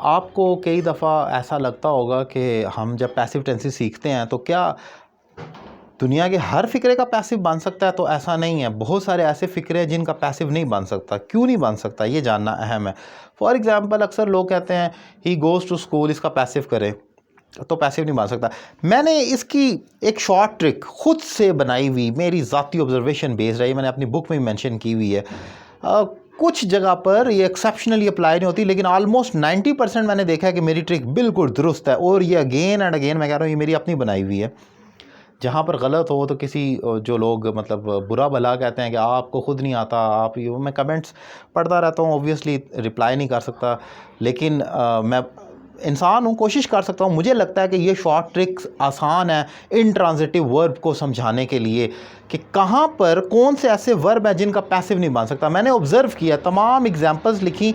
आपको कई दफ़ा ऐसा लगता होगा कि हम जब पैसिव टेंसेस सीखते हैं तो क्या दुनिया के हर फ़िक्रे का पैसिव बन सकता है? तो ऐसा नहीं है। बहुत सारे ऐसे फ़िक्रे हैं जिनका पैसिव नहीं बन सकता। क्यों नहीं बन सकता, ये जानना अहम है। फॉर एग्ज़ाम्पल अक्सर लोग कहते हैं ही गोज़ टू स्कूल, इसका पैसिव करें तो पैसिव नहीं बन सकता। मैंने इसकी एक शॉर्ट ट्रिक खुद से बनाई हुई, मेरी ज़ाती ऑब्जर्वेशन बेस्ड है, ये मैंने अपनी बुक में मेंशन की हुई है। कुछ जगह पर ये एक्सेप्शनली अप्लाई नहीं होती, लेकिन ऑलमोस्ट 90% मैंने देखा है कि मेरी ट्रिक बिल्कुल दुरुस्त है। और ये अगेन एंड अगेन मैं कह रहा हूँ, ये मेरी अपनी बनाई हुई है। जहाँ पर गलत हो तो किसी जो लोग मतलब बुरा भला कहते हैं कि आपको खुद नहीं आता, आप ये, मैं कमेंट्स पढ़ता रहता हूँ, ऑब्वियसली रिप्लाई नहीं कर सकता, लेकिन मैं इंसान हूँ, कोशिश कर सकता हूँ। मुझे लगता है कि ये शॉर्ट ट्रिक्स आसान है इंट्रांजिटिव वर्ब को समझाने के लिए कि कहाँ पर कौन से ऐसे वर्ब हैं जिनका पैसिव नहीं बन सकता। मैंने ऑब्ज़र्व किया, तमाम एग्जांपल्स लिखी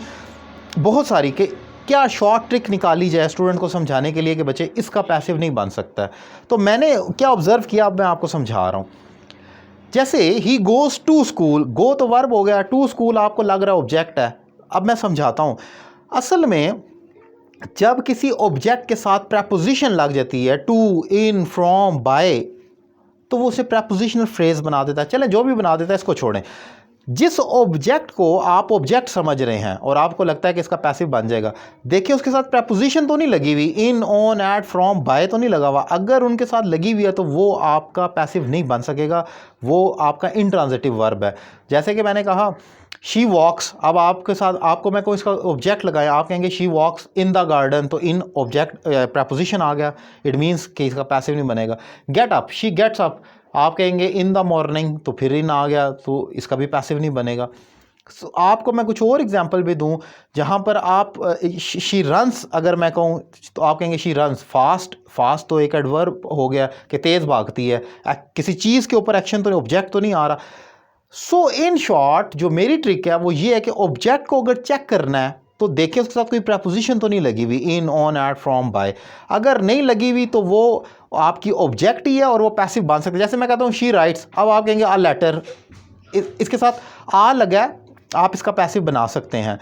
बहुत सारी, कि क्या शॉर्ट ट्रिक निकाली जाए स्टूडेंट को समझाने के लिए कि बच्चे इसका पैसिव नहीं बन सकता। तो मैंने क्या ऑब्ज़र्व किया, अब मैं आपको समझा रहा हूँ। जैसे ही गोज़ टू स्कूल, गो तो वर्ब हो गया, टू स्कूल आपको लग रहा है ऑब्जेक्ट है। अब मैं समझाता हूँ। असल में जब किसी ऑब्जेक्ट के साथ प्रपोजिशन लग जाती है, टू, इन, फ्रॉम, बाय, तो वो उसे प्रपोजिशनल फ्रेज बना देता है। चलें जो भी बना देता है इसको छोड़ें। जिस ऑब्जेक्ट को आप ऑब्जेक्ट समझ रहे हैं और आपको लगता है कि इसका पैसिव बन जाएगा, देखिए उसके साथ प्रपोजिशन तो नहीं लगी हुई, इन, ऑन, एट, फ्रॉम, बाय तो नहीं लगा हुआ। अगर उनके साथ लगी हुई है तो वो आपका पैसिव नहीं बन सकेगा, वो आपका इंट्रांजिटिव वर्ब है। जैसे कि मैंने कहा शी वॉक्स, अब आपके साथ आपको मैं कोई इसका ऑब्जेक्ट लगाया, आप कहेंगे she walks in the garden, तो इन ऑब्जेक्ट प्रपोजिशन आ गया, इट मीन्स कि इसका पैसिव नहीं बनेगा। Get up, she gets up, आप कहेंगे इन द मॉर्निंग, तो फिर इन आ गया, तो इसका भी पैसिव नहीं बनेगा। आपको मैं कुछ और एग्जांपल भी दूं जहां पर आप शी रन्स अगर मैं कहूं तो आप कहेंगे शी रन्स फास्ट, फास्ट तो एक एडवर्ब हो गया कि तेज़ भागती है, किसी चीज़ के ऊपर एक्शन तो ऑब्जेक्ट तो नहीं आ रहा। सो इन शॉर्ट जो मेरी ट्रिक है वो ये है कि ऑब्जेक्ट को अगर चेक करना है तो देखिए उसके साथ कोई प्रपोजिशन तो नहीं लगी हुई, इन, ऑन, एट, फ्रॉम, बाय। अगर नहीं लगी हुई तो वो आपकी ऑब्जेक्ट ही है और वो पैसिव बन सकता है। जैसे मैं कहता हूँ शी राइट्स, अब आप कहेंगे आ लेटर, इसके साथ आ लगा, आप इसका पैसिव बना सकते हैं।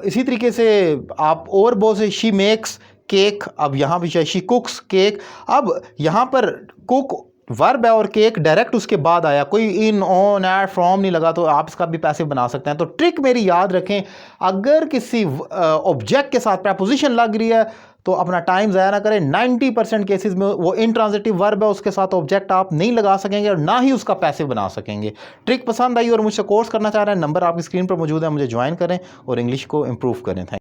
इसी तरीके से आप और बहुत से, शी मेक्स केक, अब यहाँ भी शी कुक्स केक, अब यहाँ पर कुक वर्ब है और केक डायरेक्ट उसके बाद आया, कोई इन, ऑन, एट, फ्रॉम नहीं लगा, तो आप इसका भी पैसिव बना सकते हैं। तो ट्रिक मेरी याद रखें, अगर किसी ऑब्जेक्ट के साथ प्रपोजिशन लग रही है तो अपना टाइम ज़ाया ना करें। 90% केसेस में वो इंट्रांजिटिव वर्ब है, उसके साथ ऑब्जेक्ट आप नहीं लगा सकेंगे और ना ही उसका पैसिव बना सकेंगे। ट्रिक पसंद आई और मुझसे कोर्स करना चाह रहे हैं, नंबर आपकी स्क्रीन पर मौजूद है, मुझे ज्वाइन करें और इंग्लिश को इम्प्रूव करें। थैंक